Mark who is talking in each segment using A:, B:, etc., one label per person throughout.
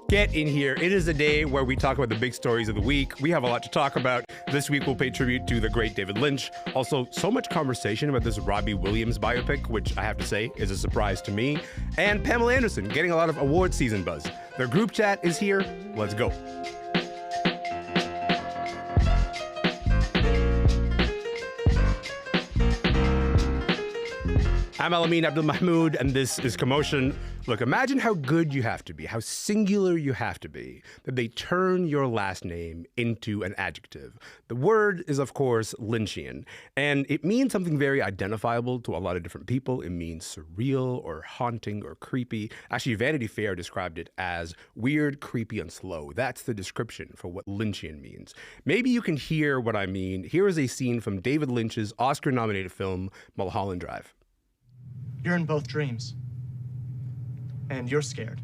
A: Get in here. It is a day where we talk about the big stories of the week. We have a lot to talk about. This week, we'll pay tribute to the great David Lynch. Also, so much conversation about this Robbie Williams biopic, which I have to say is a surprise to me. And Pamela Anderson getting a lot of award season buzz. Their group chat is here. Let's go. I'm Elamin Abdelmahmoud, and this is Commotion. Look, imagine how good you have to be, how singular you have to be, that they turn your last name into an adjective. The word is, of course, Lynchian, and it means something very identifiable to a lot of different people. It means surreal or haunting or creepy. Actually, Vanity Fair described it as weird, creepy, and slow. That's the description for what Lynchian means. Maybe you can hear what I mean. Here is a scene from David Lynch's Oscar-nominated film, Mulholland Drive.
B: You're in both dreams. And you're scared.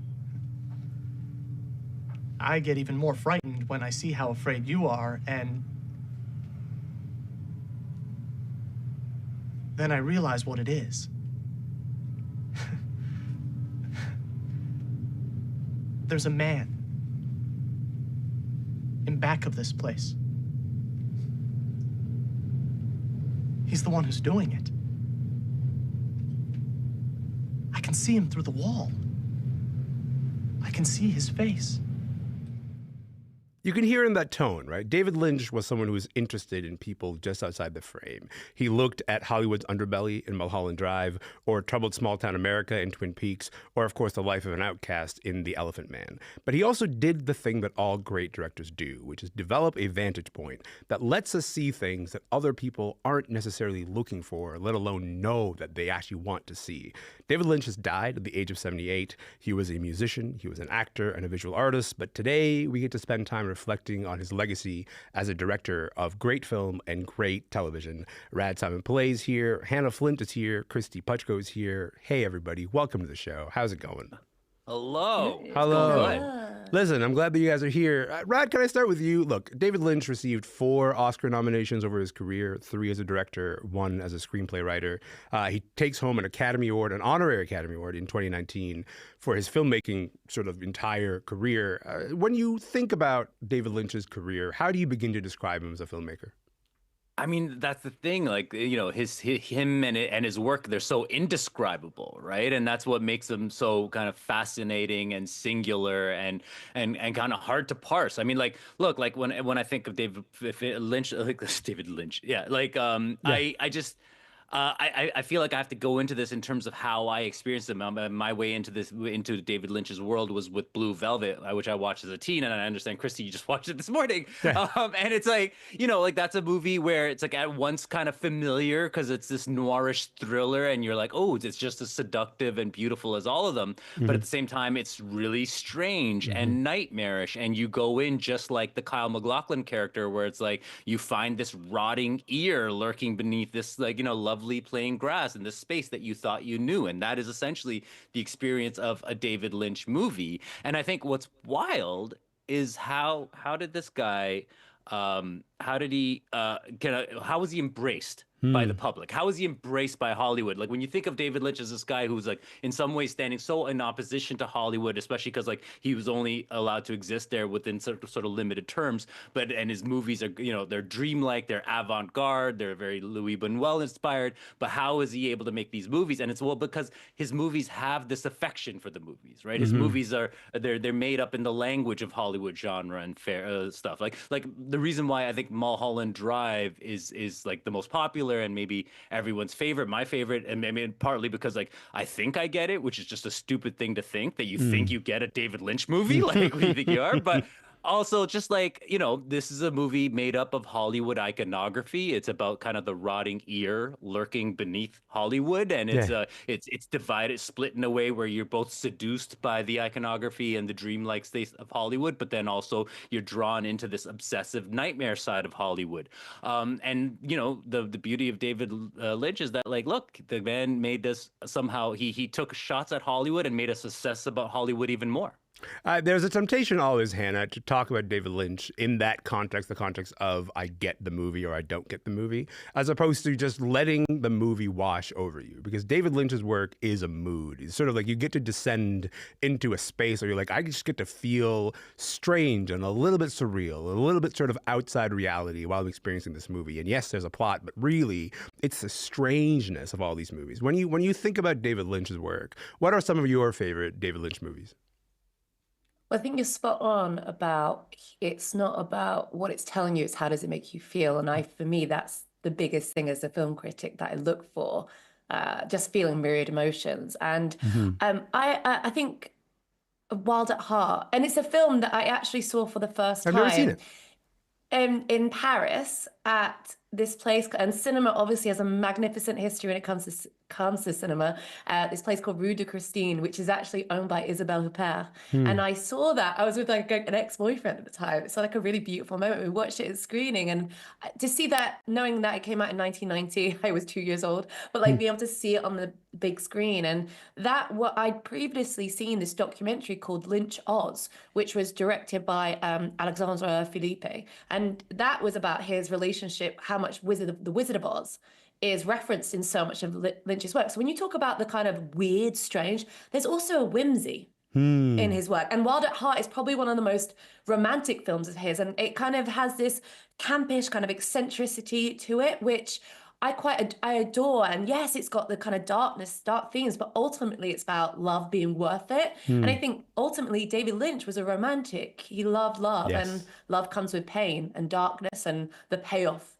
B: I get even more frightened when I see how afraid you are, and then I realize what it is. There's a man in back of this place. He's the one who's doing it. I can see him through the wall. I can see his face.
A: You can hear in that tone, right? David Lynch was someone who was interested in people just outside the frame. He looked at Hollywood's underbelly in Mulholland Drive, or troubled small-town America in Twin Peaks, or, of course, the life of an outcast in The Elephant Man. But he also did the thing that all great directors do, which is develop a vantage point that lets us see things that other people aren't necessarily looking for, let alone know that they actually want to see. David Lynch has died at the age of 78. He was a musician, he was an actor, and a visual artist, but today we get to spend time reflecting on his legacy as a director of great film and great television. Rad Simonpillai is here, Hanna Flint is here, Kristy Puchko is here. Hey everybody, welcome to the show. How's it going?
C: Hello.
A: Hello. Listen, I'm glad that you guys are here. Rad, can I start with you? Look, David Lynch received 4 Oscar nominations over his career, 3 as a director, 1 as a screenplay writer. He takes home an Academy Award, an honorary Academy Award in 2019 for his filmmaking sort of entire career. When you think about David Lynch's career, how do you begin to describe him as a filmmaker?
C: I mean, that's the thing, like, you know, him and his work, they're so indescribable, right? And that's what makes them so kind of fascinating and singular and kind of hard to parse. I mean, like, look, like when I think of David Lynch, like David Lynch, yeah, like I just I feel like I have to go into this in terms of how I experienced him. My way into David Lynch's world was with Blue Velvet, which I watched as a teen, and I understand, Kristy, you just watched it this morning.
A: Yeah.
C: And it's like, you know, like that's a movie where it's like at once kind of familiar because it's this noirish thriller, and you're like, oh, it's just as seductive and beautiful as all of them.
A: Mm-hmm.
C: But at the same time, it's really strange and nightmarish, and you go in just like the Kyle MacLachlan character, where it's like you find this rotting ear lurking beneath this, like, you know, lovely playing grass in this space that you thought you knew. And that is essentially the experience of a David Lynch movie. And I think what's wild is how did this guy how was he embraced by the public? How is he embraced by Hollywood? Like when you think of David Lynch as this guy who's like in some ways standing so in opposition to Hollywood, especially because like he was only allowed to exist there within sort of limited terms. And his movies are, you know, they're dreamlike, they're avant-garde, they're very Louis Buñuel inspired. But how is he able to make these movies? And it's because his movies have this affection for the movies, right? His movies they're made up in the language of Hollywood genre and fair stuff. Like the reason why I think Mulholland Drive is like the most popular and maybe everyone's favorite, my favorite, and maybe partly because like I think I get it, which is just a stupid thing to think, that you think you get a David Lynch movie, like we think you are, but also just like, you know, this is a movie made up of Hollywood iconography. It's about kind of the rotting ear lurking beneath Hollywood, and it's divided, split in a way where you're both seduced by the iconography and the dreamlike state of Hollywood, but then also you're drawn into this obsessive nightmare side of Hollywood. And you know, the beauty of David Lynch is that, like, look, the man made this somehow. He took shots at Hollywood and made us obsess about Hollywood even more.
A: There's a temptation always, Hannah, to talk about David Lynch in that context, the context of I get the movie or I don't get the movie, as opposed to just letting the movie wash over you. Because David Lynch's work is a mood. It's sort of like you get to descend into a space where you're like, I just get to feel strange and a little bit surreal, a little bit sort of outside reality while I'm experiencing this movie. And yes, there's a plot, but really, it's the strangeness of all these movies. When you think about David Lynch's work, what are some of your favorite David Lynch movies?
D: Well, I think you're spot on about it's not about what it's telling you, it's how does it make you feel. And for me, that's the biggest thing as a film critic that I look for, just feeling myriad emotions. And I think Wild at Heart, and it's a film that I actually saw for the first time.
A: I've never seen it.
D: In Paris at this place, and cinema obviously has a magnificent history when it comes to cinema. This place called Rue de Christine, which is actually owned by Isabelle Huppert. And I saw that. I was with like an ex-boyfriend at the time. It's like a really beautiful moment. We watched it at screening, and to see that, knowing that it came out in 1990, I was 2 years old, but like being able to see it on the big screen. And that, what I'd previously seen this documentary called Lynch Oz, which was directed by Alexandre Philippe. And that was about his relationship, how much the Wizard of Oz is referenced in so much of Lynch's work. So when you talk about the kind of weird, strange, there's also a whimsy in his work. And Wild at Heart is probably one of the most romantic films of his. And it kind of has this campish kind of eccentricity to it, which I adore. And yes, it's got the kind of dark themes, but ultimately it's about love being worth it. And I think ultimately David Lynch was a romantic. He loved love, and love comes with pain and darkness, and the payoff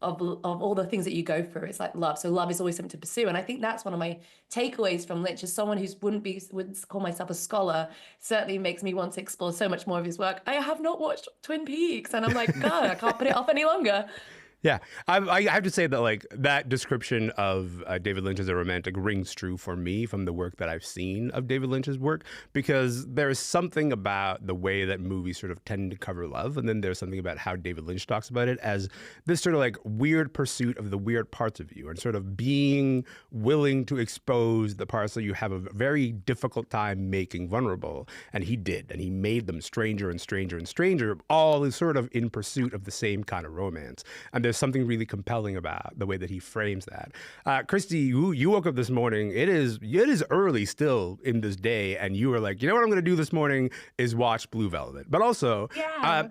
D: of all the things that you go through. It's like love. So love is always something to pursue. And I think that's one of my takeaways from Lynch, as someone who wouldn't call myself a scholar, certainly makes me want to explore so much more of his work. I have not watched Twin Peaks, and I'm like, God, I can't put it off any longer.
A: Yeah, I have to say that like that description of David Lynch as a romantic rings true for me from the work that I've seen of David Lynch's work, because there is something about the way that movies sort of tend to cover love, and then there's something about how David Lynch talks about it as this sort of like weird pursuit of the weird parts of you, and sort of being willing to expose the parts that you have a very difficult time making vulnerable. And he did, and he made them stranger and stranger and stranger, all is sort of in pursuit of the same kind of romance. And there's something really compelling about the way that he frames that. Kristy, you woke up this morning. It is early still in this day, and you were like, you know what I'm going to do this morning is watch Blue Velvet. But also,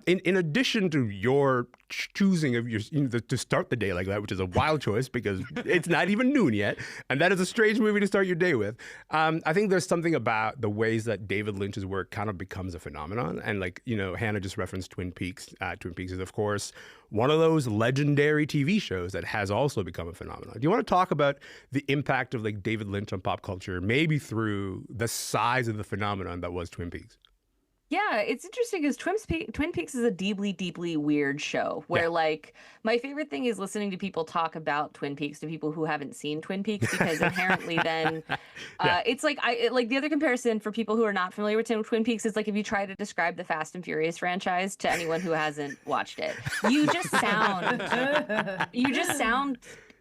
A: in addition to your choosing of to start the day like that, which is a wild choice because it's not even noon yet, and that is a strange movie to start your day with. I think there's something about the ways that David Lynch's work kind of becomes a phenomenon. And like, Hanna just referenced Twin Peaks. Twin Peaks is, of course, one of those legendary TV shows that has also become a phenomenon. Do you want to talk about the impact of like David Lynch on pop culture, maybe through the size of the phenomenon that was Twin Peaks?
E: Yeah, it's interesting because Twin Peaks is a deeply, deeply weird show where, like, my favorite thing is listening to people talk about Twin Peaks to people who haven't seen Twin Peaks, because inherently then it's like like the other comparison for people who are not familiar with Twin Peaks is like if you try to describe the Fast and Furious franchise to anyone who hasn't watched it, you just sound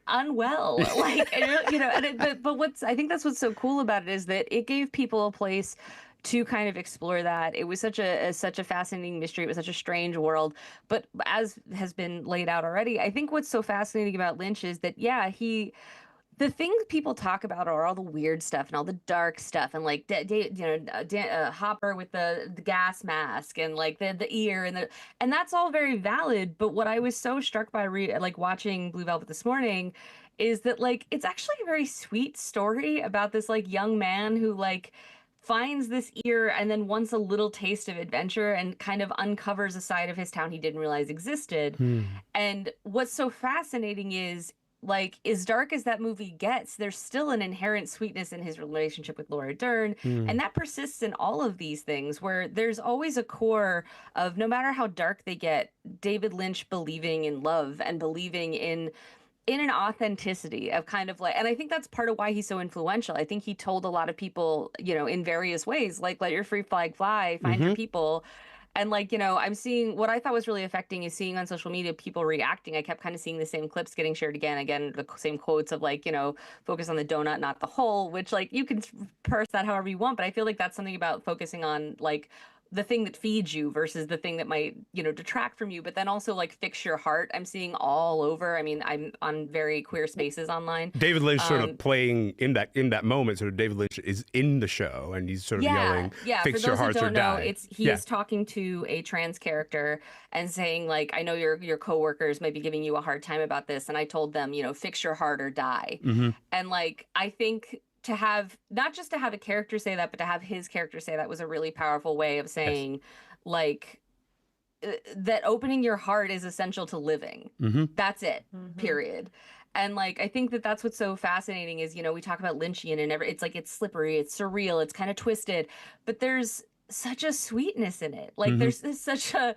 E: unwell, like, but I think that's what's so cool about it is that it gave people a place to kind of explore that. It was such a fascinating mystery. It was such a strange world. But as has been laid out already, I think what's so fascinating about Lynch is that, the things people talk about are all the weird stuff and all the dark stuff, and like Hopper with the gas mask and like the ear and that's all very valid. But what I was so struck by watching Blue Velvet this morning is that like it's actually a very sweet story about this like young man who like finds this ear and then wants a little taste of adventure and kind of uncovers a side of his town he didn't realize existed. And what's so fascinating is, like, as dark as that movie gets, there's still an inherent sweetness in his relationship with Laura Dern. And that persists in all of these things, where there's always a core of, no matter how dark they get, David Lynch believing in love and believing in an authenticity of kind of like, and I think that's part of why he's so influential. I think he told a lot of people, in various ways, like, let your free flag fly, find your people. And like, I'm seeing what I thought was really affecting is seeing on social media people reacting. I kept kind of seeing the same clips getting shared again, the same quotes of like, focus on the donut, not the hole, which like you can parse that however you want. But I feel like that's something about focusing on like the thing that feeds you versus the thing that might, detract from you. But then also like fix your heart. I'm seeing all over. I mean, I'm on very queer spaces online.
A: David Lynch sort of playing in that moment. Sort of David Lynch is in the show and he's sort of yelling, "Fix your hearts or die."
E: He is talking to a trans character and saying like, "I know your coworkers might be giving you a hard time about this," and I told them, "Fix your heart or die."
A: Mm-hmm.
E: And like, I think to have not just to have a character say that, but to have his character say that was a really powerful way of saying, like, that opening your heart is essential to living.
A: Mm-hmm.
E: That's it. Mm-hmm. Period. And like, I think that that's what's so fascinating is, we talk about Lynchian and it's like, it's slippery, it's surreal, it's kind of twisted, but there's such a sweetness in it. Like there's such a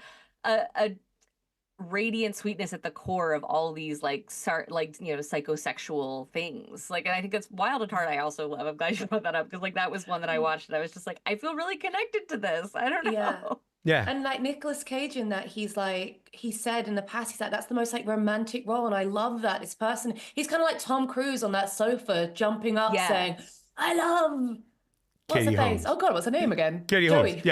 E: radiant sweetness at the core of all these psychosexual things. Like, and I think it's Wild at Heart I also love. I'm glad you brought that up because like that was one that I watched and I was just like, I feel really connected to this. I don't know.
A: Yeah.
D: And like Nicolas Cage in that, he said in the past, he's like, that's the most like romantic role. And I love that. This person, he's kind of like Tom Cruise on that sofa, jumping up saying, I love, what's her face? Oh God, what's her name again?
A: Katie
D: Joey.
A: Holmes.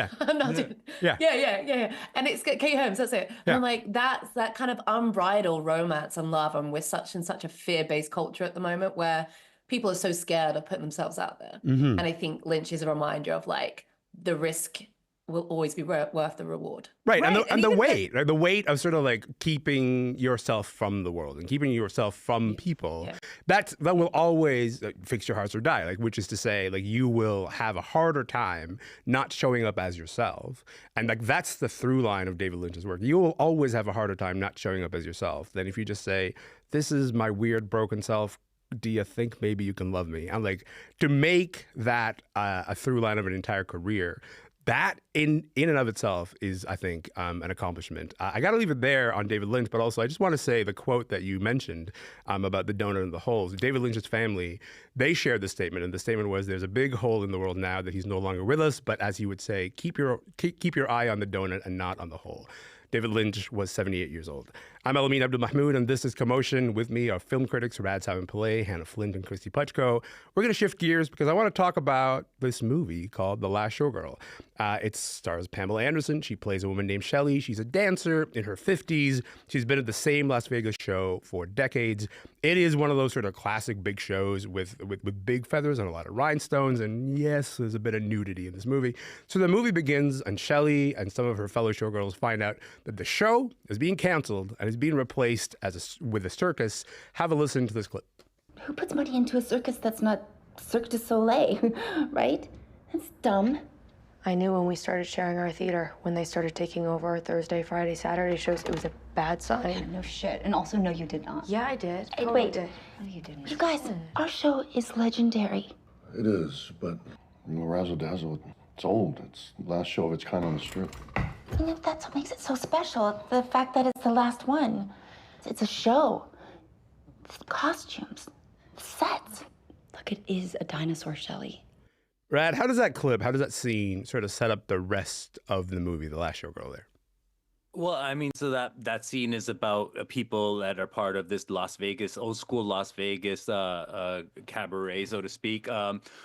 A: Yeah.
D: Yeah. And it's Katie Holmes, that's it. And I'm like, that's that kind of unbridled romance and love. And we're such a fear-based culture at the moment where people are so scared of putting themselves out there.
A: Mm-hmm.
D: And I think Lynch is a reminder of like the risk will always be worth the reward.
A: Right. And the weight, right? The weight of sort of like keeping yourself from the world and keeping yourself from people, that will always fix your hearts or die, like, which is to say, like, you will have a harder time not showing up as yourself. And like, that's the through line of David Lynch's work. You will always have a harder time not showing up as yourself than if you just say, this is my weird, broken self. Do you think maybe you can love me? I'm like, to make that a through line of an entire career, that in and of itself is, I think, an accomplishment. I got to leave it there on David Lynch, but also I just want to say the quote that you mentioned about the donut and the holes. David Lynch's family, they shared the statement, and the statement was, there's a big hole in the world now that he's no longer with us, but as he would say, keep your eye on the donut and not on the hole. David Lynch was 78 years old. I'm Elamin Abdelmahmoud, and this is Commotion. With me are film critics Rad Simonpillai, Hanna, Flint, and Kristy Puchko. We're going to shift gears because I want to talk about this movie called The Last Showgirl. It stars Pamela Anderson. She plays a woman named Shelley. She's a dancer in her 50s. She's been at the same Las Vegas show for decades. It is one of those sort of classic big shows with big feathers and a lot of rhinestones. And yes, there's a bit of nudity in this movie. So the movie begins, and Shelley and some of her fellow showgirls find out that the show is being canceled and is being replaced with a circus. Have a listen to this clip.
F: Who puts money into a circus that's not Cirque du Soleil, right? That's dumb.
G: I knew when we started sharing our theater, when they started taking over our Thursday, Friday, Saturday shows, it was a bad sign.
F: No shit. And also, no, you did not.
G: Yeah, I did.
F: Hey,
G: Totally
F: wait.
G: did.
F: No, you didn't. You guys, our show is legendary.
H: It is, but Razzle Dazzle, it's old. It's the last show of its kind on the strip.
F: That's what makes it so special. The fact that it's the last one. It's a show. It's costumes. Sets.
I: Look, it is a dinosaur, Shelley.
A: Rad, how does that scene sort of set up the rest of the movie, The Last Showgirl there?
C: Well, I mean, so that scene is about people that are part of this Las Vegas, old school Las Vegas cabaret, so to speak,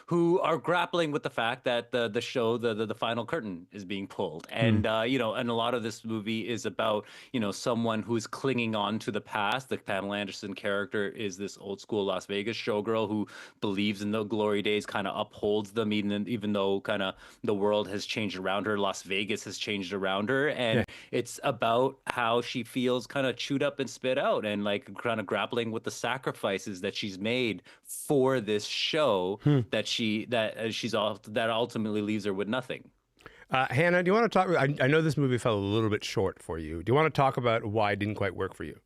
C: who are grappling with the fact that the show, the final curtain is being pulled. And, and a lot of this movie is about, someone who's clinging on to the past. The Pamela Anderson character is this old school Las Vegas showgirl who believes in the glory days, kind of upholds them, even though kind of the world has changed around her. Las Vegas has changed around her. And it's about how she feels kind of chewed up and spit out and like kind of grappling with the sacrifices that she's made for this show that ultimately leaves her with nothing.
A: Hanna, do you want to talk? I know this movie fell a little bit short for you. Do you want to talk about why it didn't quite work for you?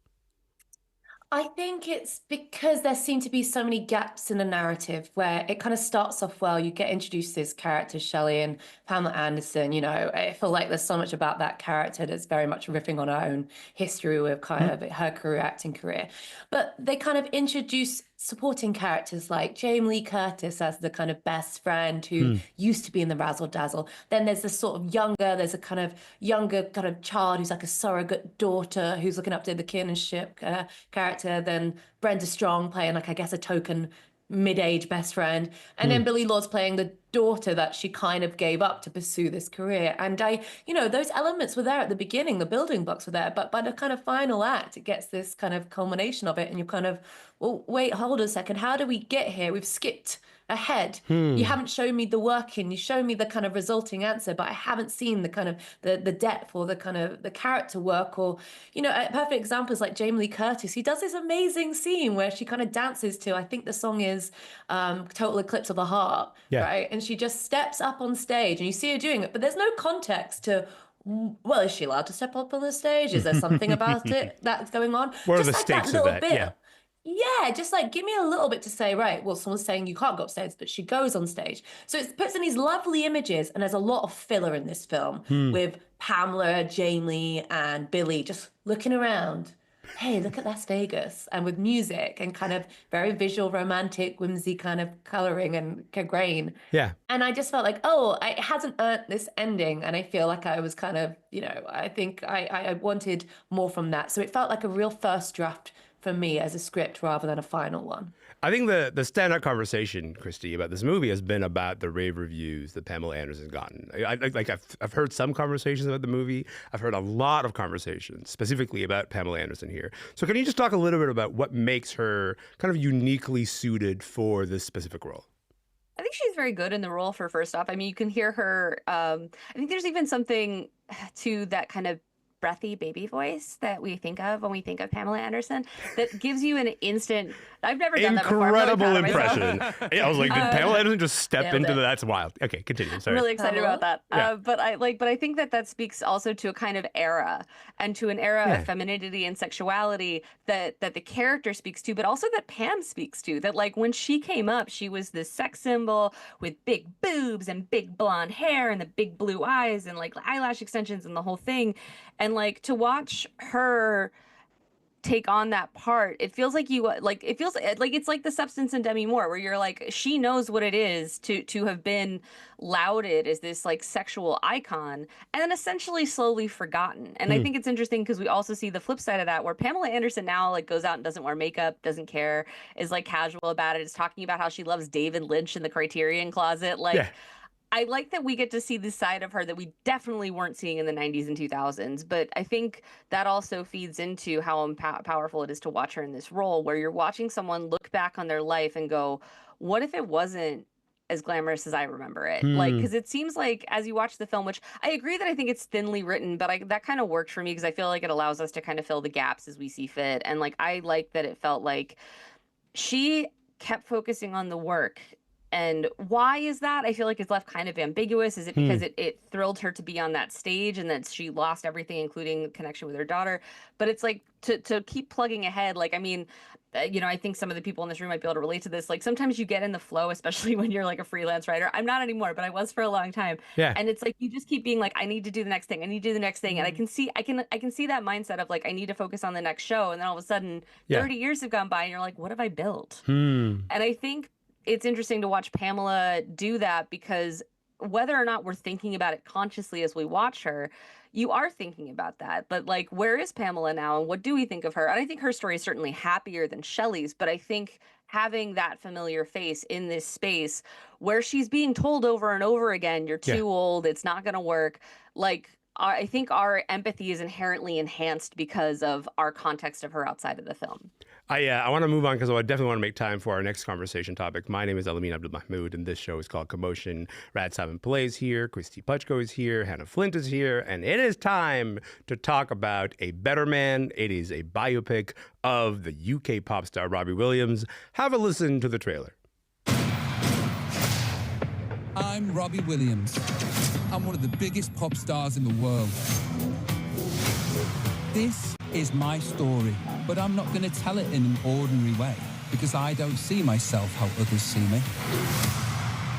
D: I think it's because there seem to be so many gaps in the narrative where it kind of starts off well. You get introduced to this character, Shelley and Pamela Anderson. You know, I feel like there's so much about that character that's very much riffing on her own history with kind of her career, acting career. But they kind of introduce supporting characters like Jamie Lee Curtis as the kind of best friend who used to be in the Razzle Dazzle. Then there's this sort of there's a kind of younger kind of child who's like a surrogate daughter who's looking up to the kinship character. Then Brenda Strong playing like, I guess, a token mid-age best friend. And then Billie Lourd's playing the daughter that she kind of gave up to pursue this career. And those elements were there at the beginning, the building blocks were there, but by the kind of final act, it gets this kind of culmination of it. And you're kind of, well, wait, hold a second. How do we get here? We've skipped ahead. You haven't shown me the working. You show me the kind of resulting answer, but I haven't seen the kind of the depth or the kind of the character work. Or, a perfect example is like Jamie Lee Curtis. He does this amazing scene where she kind of dances to, I think the song is Total Eclipse of the Heart, right? And she just steps up on stage and you see her doing it, but there's no context to, well, is she allowed to step up on the stage? Is there something about it that's going on?
A: What are
D: just
A: the
D: like
A: stakes
D: that
A: of
D: little
A: that?
D: bit. Yeah, just like give me a little bit to say, right, well, someone's saying you can't go upstairs, but she goes on stage. So it puts in these lovely images, and there's a lot of filler in this film with Pamela, Jamie, and Billy just looking around. Hey, look at Las Vegas. And with music and kind of very visual, romantic, whimsy kind of coloring and grain.
A: Yeah.
D: And I just felt like, oh, it hasn't earned this ending. And I feel like I was kind of, I think I wanted more from that. So it felt like a real first draft for me as a script rather than a final one.
A: I think the standout conversation, Kristy, about this movie has been about the rave reviews that Pamela Anderson's gotten. I've heard some conversations about the movie. I've heard a lot of conversations specifically about Pamela Anderson here. So can you just talk a little bit about what makes her kind of uniquely suited for this specific role?
E: I think she's very good in the role for first off. I mean, you can hear her. I think there's even something to that kind of breathy baby voice that we think of when we think of Pamela Anderson that gives you an instant. I've never done that before.
A: Incredible impression. I was like, did Pamela Anderson just step into That's wild. Okay, continue. Sorry.
E: I'm really excited about that.
A: Yeah.
E: But I think that speaks also to a kind of era and to an era of femininity and sexuality that the character speaks to, but also that Pam speaks to. That like when she came up, she was this sex symbol with big boobs and big blonde hair and the big blue eyes and like eyelash extensions and the whole thing. And like to watch her take on that part, it feels like it's like The Substance and Demi Moore, where you're like, she knows what it is to have been lauded as this like sexual icon and then essentially slowly forgotten. And I think it's interesting because we also see the flip side of that, where Pamela Anderson now like goes out and doesn't wear makeup, doesn't care, is like casual about it, is talking about how she loves David Lynch in the Criterion Closet. I like that we get to see this side of her that we definitely weren't seeing in the 90s and 2000s. But I think that also feeds into how powerful it is to watch her in this role, where you're watching someone look back on their life and go, what if it wasn't as glamorous as I remember it? Like, because it seems like as you watch the film, which I agree that I think it's thinly written, but that kind of worked for me because I feel like it allows us to kind of fill the gaps as we see fit. And like, I like that it felt like she kept focusing on the work. And why is that? I feel like it's left kind of ambiguous. Is it because it thrilled her to be on that stage and that she lost everything, including connection with her daughter? But it's like to keep plugging ahead. Like, I mean, I think some of the people in this room might be able to relate to this. Like sometimes you get in the flow, especially when you're like a freelance writer. I'm not anymore, but I was for a long time. Yeah. And it's like you just keep being like, I need to do the next thing. I need to do the next thing. And I can see that mindset of like, I need to focus on the next show. And then all of a sudden 30 years have gone by and you're like, what have I built? And I think it's interesting to watch Pamela do that because whether or not we're thinking about it consciously as we watch her, you are thinking about that. But like, where is Pamela now and what do we think of her? And I think her story is certainly happier than Shelley's, but I think having that familiar face in this space where she's being told over and over again, you're too old, it's not going to work. Like, I think our empathy is inherently enhanced because of our context of her outside of the film.
A: I want to move on because I definitely want to make time for our next conversation topic. My name is Elamin Abdelmahmoud, and this show is called Commotion. Rad Simonpillai is here, Kristy Puchko is here, Hanna Flint is here, and it is time to talk about A Better Man. It is a biopic of the UK pop star Robbie Williams. Have a listen to the trailer.
J: I'm Robbie Williams. I'm one of the biggest pop stars in the world. This is my story. but I'm not going to tell it in an ordinary way because I don't see myself how others see me.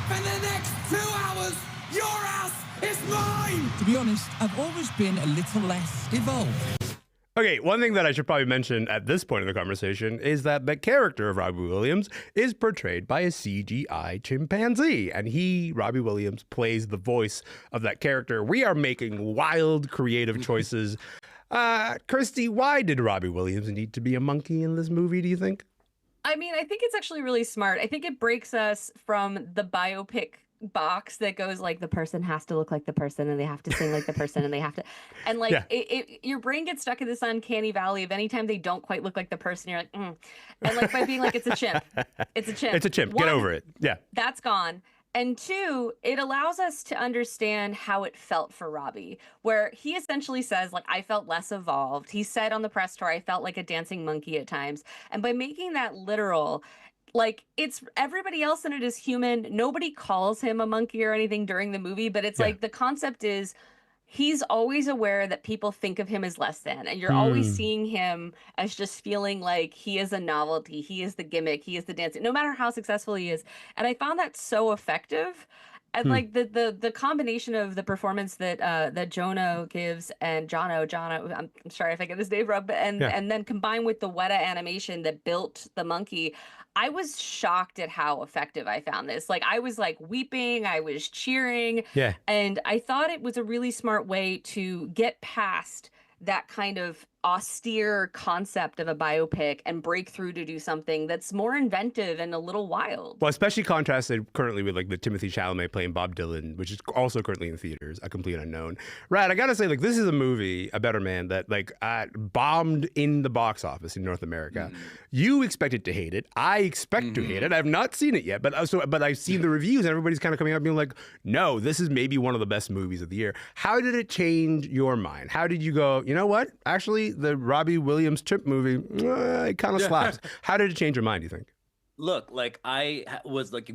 J: For the next 2 hours, your ass is mine! To be honest, I've always been a little less evolved.
A: Okay, one thing that I should probably mention at this point in the conversation is that the character of Robbie Williams is portrayed by a CGI chimpanzee, and Robbie Williams, plays the voice of that character. We are making wild, creative choices. Kristy, why did Robbie Williams need to be a monkey in this movie, do you think?
E: I mean, I think it's actually really smart. I think it breaks us from the biopic box that goes like the person has to look like the person and they have to sing like the person and they have to, and like your brain gets stuck in this uncanny valley of anytime they don't quite look like the person, you're like and like by being like it's a chimp.
A: Get over it. Yeah,
E: that's gone. And two, it allows us to understand how it felt for Robbie, where he essentially says, like, I felt less evolved. He said on the press tour, I felt like a dancing monkey at times. And by making that literal, like, it's everybody else in it is human. Nobody calls him a monkey or anything during the movie, but it's like the concept is he's always aware that people think of him as less than, and you're always seeing him as just feeling like he is a novelty, he is the gimmick, he is the dancing, no matter how successful he is. And I found that so effective. And like the combination of the performance that that Jono gives and Jono, I'm sorry if I get his name wrong, but and then combined with the Weta animation that built the monkey, I was shocked at how effective I found this. Like, I was like weeping, I was cheering. Yeah. And I thought it was a really smart way to get past that kind of austere concept of a biopic and break through to do something that's more inventive and a little wild.
A: Well, especially contrasted currently with like the Timothée Chalamet playing Bob Dylan, which is also currently in theaters, A Complete Unknown. Rad, I gotta say, like, this is a movie, A Better Man, that like bombed in the box office in North America. You expected to hate it. I expect to hate it. I've not seen it yet, but I've seen the reviews and everybody's kind of coming out being like, no, this is maybe one of the best movies of the year. How did it change your mind? How did you go, you know what? Actually, the Robbie Williams chimp movie, it kind of slaps. How did it change your mind, do you think?
C: Look, like I was like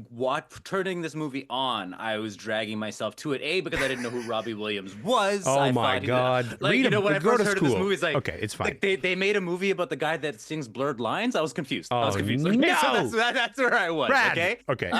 C: turning this movie on, I was dragging myself to it. A, because I didn't know who Robbie Williams was.
A: Oh my God.
C: Like, you know, when I first heard of this movie, it's like,
A: okay, it's fine.
C: Like, they made a movie about the guy that sings blurred lines. I was confused. I was confused. Like, no! So that's where I was.
A: Rad.
C: Okay.
A: Okay.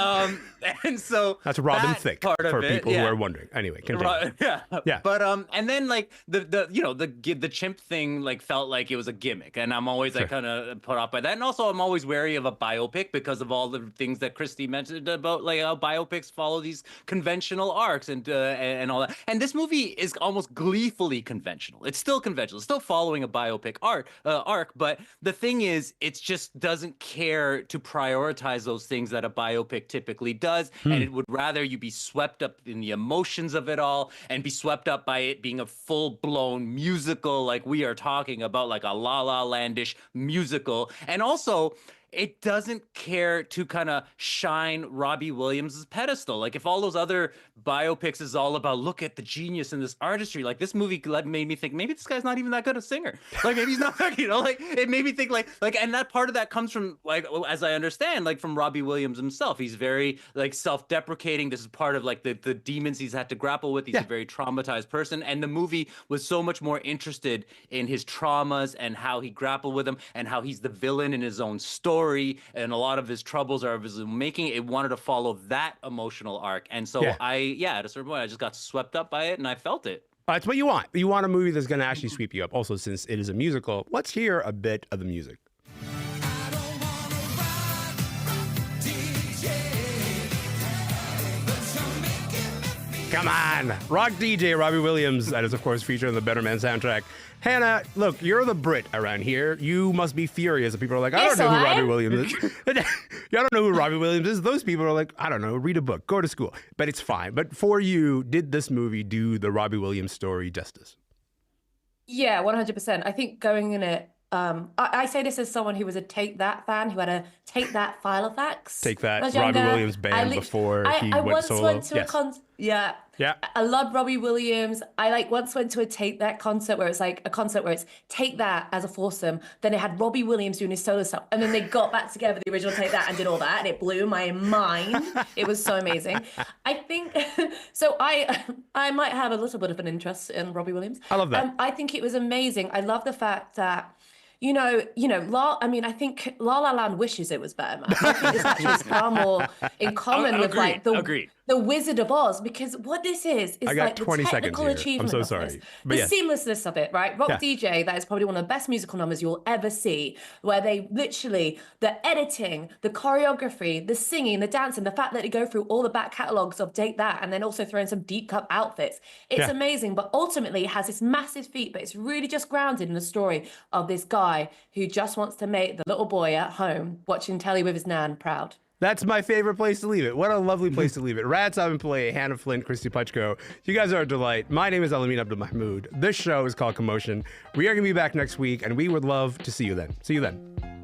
C: And so
A: that's Robin Thicke for people who are wondering. Anyway, continue.
C: Yeah. But and then like the chimp thing like felt like it was a gimmick, and I'm always like kind of put off by that. And also I'm always wary of a biopic because of all the things that Kristy mentioned about like how biopics follow these conventional arcs and all that. And this movie is almost gleefully conventional. It's still conventional. It's still following a biopic arc, but the thing is, it just doesn't care to prioritize those things that a biopic typically does, and it would rather you be swept up in the emotions of it all and be swept up by it being a full-blown musical, like we are talking about, like a La La Landish musical. And also, it doesn't care to kind of shine Robbie Williams' pedestal. Like, if all those other biopics is all about, look at the genius in this artistry, like this movie made me think maybe this guy's not even that good a singer. Like, maybe he's not, you know, like it made me think like, and that part of that comes from, like, as I understand, like from Robbie Williams himself. He's very like self-deprecating. This is part of like the demons he's had to grapple with. He's a very traumatized person. And the movie was so much more interested in his traumas and how he grappled with them and how he's the villain in his own story. And a lot of his troubles are of his making. It wanted to follow that emotional arc, and so at a certain point, I just got swept up by it, and I felt it.
A: That's what you want. You want a movie that's going to actually sweep you up. Also, since it is a musical, let's hear a bit of the music. Come on, Rock DJ Robbie Williams. That is, of course, featured on the Better Man soundtrack. Hanna, look, you're the Brit around here. You must be furious that people are like, I don't know who Robbie Williams is. I don't know who Robbie Williams is. Those people are like, I don't know, read a book, go to school. But it's fine. But for you, did this movie do the Robbie Williams story justice?
D: Yeah, 100%. I think going in it, I say this as someone who was a Take That fan, who had a Take That Filofax.
A: Take That, Robbie Williams band before he went solo.
D: I once went to a Yeah. I love Robbie Williams. I once went to a Take That concert where it's like a concert where it's Take That as a foursome. Then it had Robbie Williams doing his solo stuff. And then they got back together, the original Take That, and did all that. And it blew my mind. It was so amazing. I think, so I might have a little bit of an interest in Robbie Williams.
A: I love that.
D: I think it was amazing. I love the fact that, I think La La Land wishes it was better, man. I think this actually has far more in common with like the Wizard of Oz, because what this is
A: I got
D: like
A: 20
D: the
A: seconds
D: technical
A: here.
D: achievement.
A: I'm so
D: of
A: sorry.
D: this,
A: But
D: the seamlessness of it, right? Rock DJ, that is probably one of the best musical numbers you'll ever see, where they literally, the editing, the choreography, the singing, the dancing, the fact that they go through all the back catalogs of Date That and then also throw in some deep cut outfits. It's amazing, but ultimately it has this massive feat, but it's really just grounded in the story of this guy who just wants to make the little boy at home watching telly with his nan proud.
A: That's my favorite place to leave it. What a lovely place to leave it. Rad Simonpillai, Hanna, Flint, Kristy, Puchko. You guys are a delight. My name is Elamin Abdelmahmoud. This show is called Commotion. We are going to be back next week, and we would love to see you then. See you then.